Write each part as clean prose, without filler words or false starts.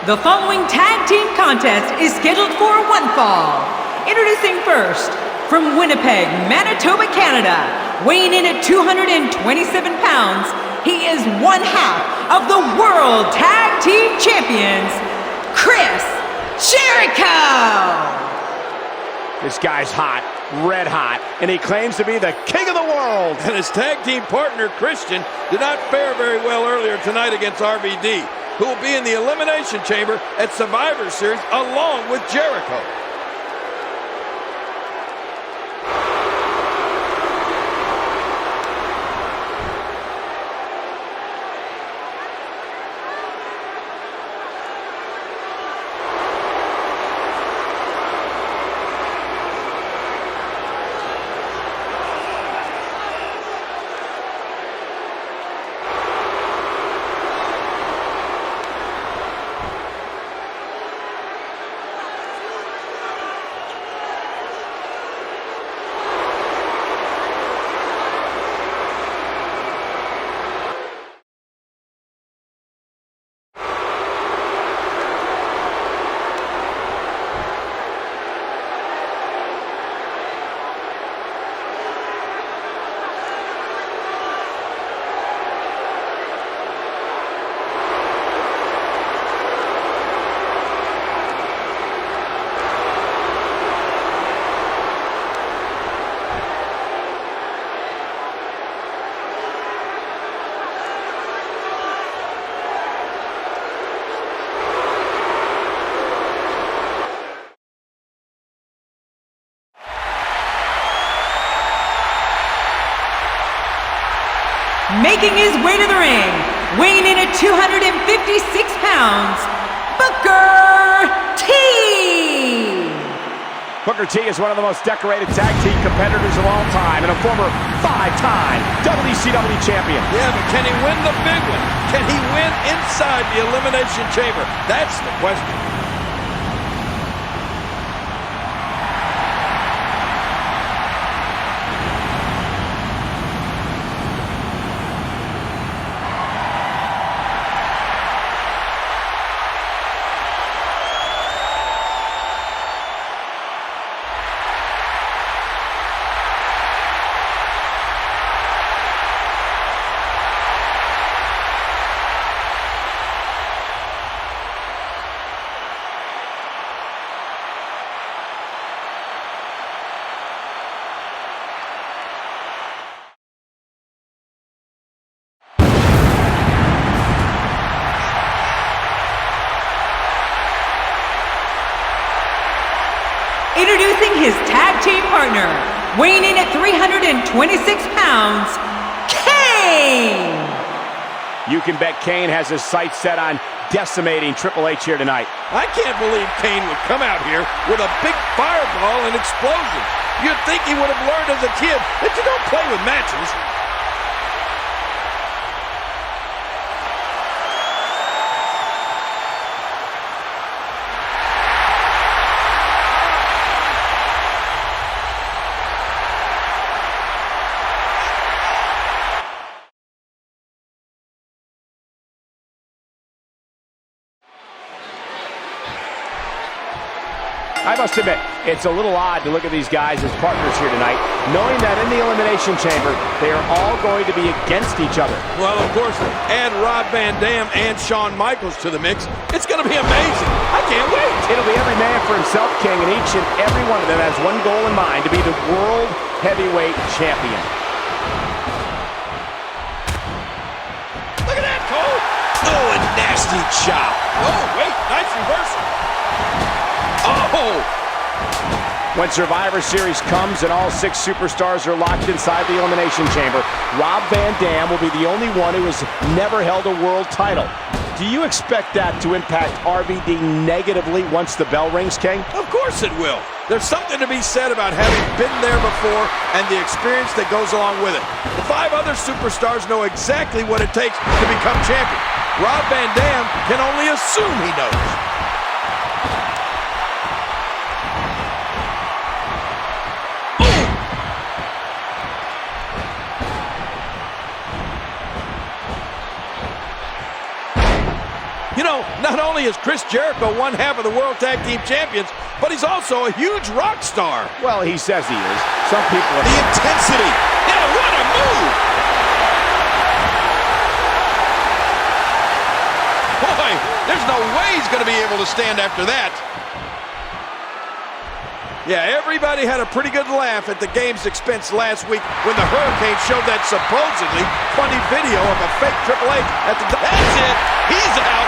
The following tag team contest is scheduled for one fall. Introducing first, from Winnipeg, Manitoba, Canada, weighing in at 227 pounds, he is one half of the World Tag Team Champions, Chris Jericho! This guy's hot, red hot, and he claims to be the king of the world. And his tag team partner, Christian, did not fare very well earlier tonight against RVD, who will be in the Elimination Chamber at Survivor Series along with Jericho. Making his way to the ring, weighing in at 256 pounds, Booker T! Booker T is one of the most decorated tag team competitors of all time and a former 5-time WCW champion. Yeah, but can he win the big one? Can he win inside the Elimination Chamber? That's the question. Introducing his tag team partner, weighing in at 326 pounds, Kane! You can bet Kane has his sights set on decimating Triple H here tonight. I can't believe Kane would come out here with a big fireball and explosion. You'd think he would have learned as a kid that you don't play with matches. I must admit, it's a little odd to look at these guys as partners here tonight, knowing that in the Elimination Chamber, they are all going to be against each other. Well, of course, add Rob Van Dam and Shawn Michaels to the mix. It's going to be amazing. I can't wait. It'll be every man for himself, King, and each and every one of them has one goal in mind, to be the World Heavyweight Champion. Look at that, Cole. Oh, a nasty chop. Oh, wait, nice reversal. Oh! When Survivor Series comes and all 6 superstars are locked inside the Elimination Chamber, Rob Van Dam will be the only one who has never held a world title. Do you expect that to impact RVD negatively once the bell rings, King? Of course it will. There's something to be said about having been there before and the experience that goes along with it. The 5 other superstars know exactly what it takes to become champion. Rob Van Dam can only assume he knows. You know, not only is Chris Jericho one half of the World Tag Team Champions, but he's also a huge rock star. Well, he says he is. Some people are... The intensity. Yeah, what a move. Boy, there's no way he's going to be able to stand after that. Yeah, everybody had a pretty good laugh at the game's expense last week when the Hurricane showed that supposedly funny video of a fake Triple H at the... That's it! He's out!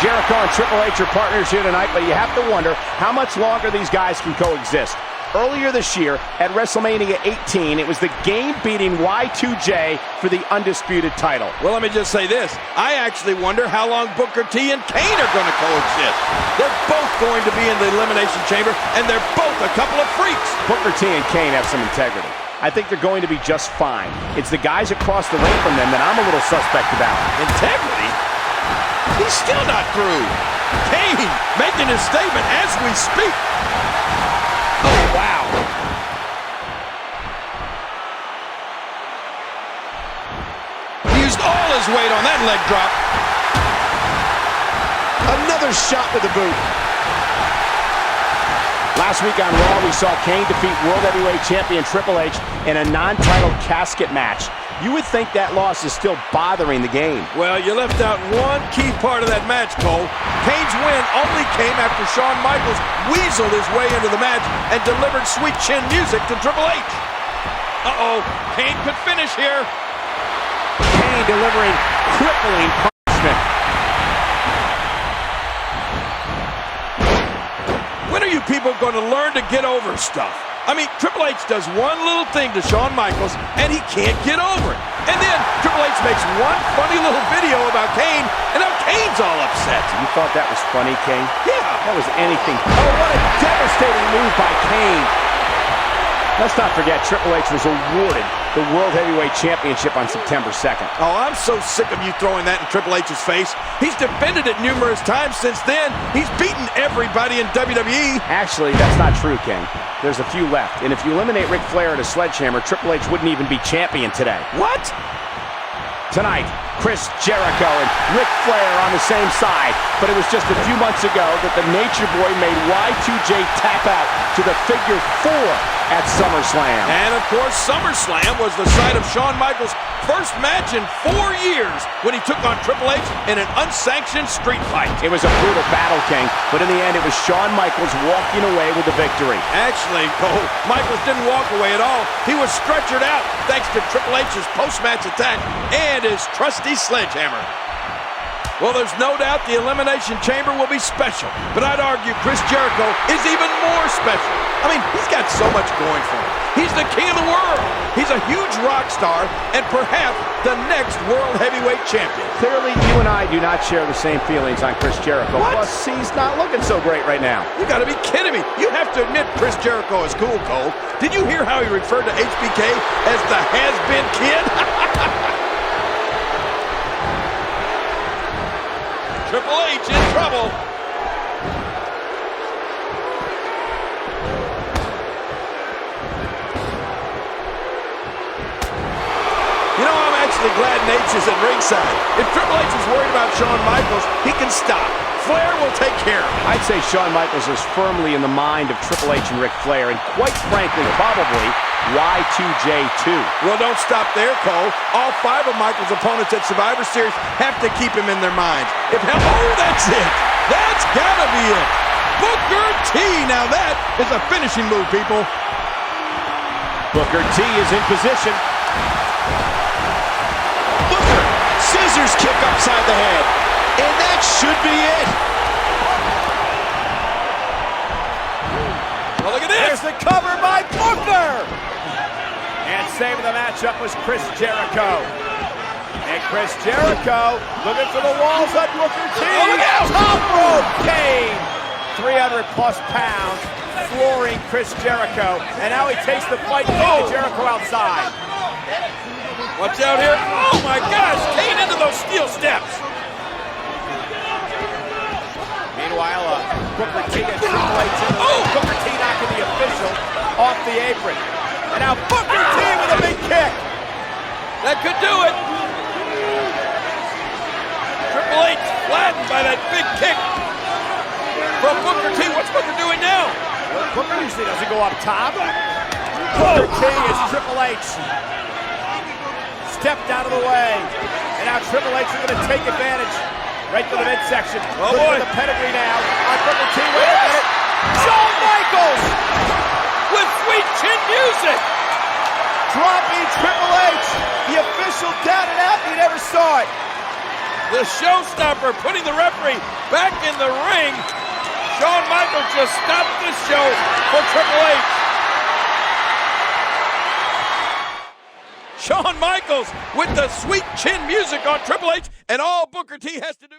Jericho and Triple H are partners here tonight, but you have to wonder how much longer these guys can coexist. Earlier this year, at WrestleMania 18, it was the game-beating Y2J for the undisputed title. Well, let me just say this. I actually wonder how long Booker T and Kane are going to coexist. They're both going to be in the Elimination Chamber, and they're both a couple of freaks. Booker T and Kane have some integrity. I think they're going to be just fine. It's the guys across the ring from them that I'm a little suspect about. Integrity? He's still not through. Kane making his statement as we speak. Oh, wow. He used all his weight on that leg drop. Another shot with the boot. Last week on Raw, we saw Kane defeat World Heavyweight Champion Triple H in a non-title casket match. You would think that loss is still bothering the game. Well, you left out one key part of that match, Cole. Kane's win only came after Shawn Michaels weaseled his way into the match and delivered sweet chin music to Triple H. Uh-oh, Kane could finish here. Kane delivering crippling punishment. When are you people going to learn to get over stuff? I mean, Triple H does one little thing to Shawn Michaels, and he can't get over it. And then Triple H makes one funny little video about Kane, and now Kane's all upset. You thought that was funny, Kane? Yeah. That was anything. Oh, what a devastating move by Kane. Let's not forget, Triple H was awarded the World Heavyweight Championship on September 2nd. Oh, I'm so sick of you throwing that in Triple H's face. He's defended it numerous times since then. He's beaten everybody in WWE. Actually, that's not true, King. There's a few left. And if you eliminate Ric Flair at a sledgehammer, Triple H wouldn't even be champion today. What? Tonight, Chris Jericho and Ric Flair on the same side. But it was just a few months ago that the Nature Boy made Y2J tap out to the figure 4 at SummerSlam. And of course, SummerSlam was the site of Shawn Michaels' first match in 4 years when he took on Triple H in an unsanctioned street fight. It was a brutal battle, King, but in the end, it was Shawn Michaels walking away with the victory. Actually, Cole, Michaels didn't walk away at all. He was stretchered out thanks to Triple H's post-match attack and his trusty sledgehammer. Well, there's no doubt the Elimination Chamber will be special, but I'd argue Chris Jericho is even more special. I mean, he's got so much going for him. He's the king of the world. He's a huge rock star and perhaps the next World Heavyweight Champion. Clearly, you and I do not share the same feelings on Chris Jericho. What? Plus, he's not looking so great right now. You gotta be kidding me. You have to admit Chris Jericho is cool, Cole. Did you hear how he referred to HBK as the has-been kid? Triple H in trouble. You know, I'm actually glad Nate is at ringside. If Triple H is worried about Shawn Michaels, he can stop. Flair will take care of him. I'd say Shawn Michaels is firmly in the mind of Triple H and Ric Flair, and quite frankly, probably Y2J too. Well, don't stop there, Cole. All 5 of Michaels' opponents at Survivor Series have to keep him in their minds. Oh, that's it. That's gotta be it. Booker T. Now that is a finishing move, people. Booker T is in position. Booker, scissors kick upside the head. And that should be it. Well, look at this. There's the cover by Booker. And saving the matchup was Chris Jericho. And Chris Jericho looking for the walls on Booker T. Oh, look out. Top rope Kane. 300+ pounds, flooring Chris Jericho. And now he takes the fight to Jericho outside. Watch out here. Oh, my gosh. Kane into those steel steps. Meanwhile, Booker T and Triple H in the ring. Booker T knocking the official off the apron. And now Booker T with a big kick. That could do it. Triple H flattened by that big kick from Booker T. What's Booker doing now? Booker usually doesn't go up top. Booker T is Triple H. Stepped out of the way. And now Triple H is going to take advantage. Right to the midsection. Oh boy. The pedigree now on Booker T. Wait a minute. Shawn Michaels With sweet chin music. dropping Triple H. The official down and out. You never saw it. The showstopper putting the referee back in the ring. Shawn Michaels just stopped this show for Triple H. Shawn Michaels with the sweet chin music on Triple H, and all Booker T has to do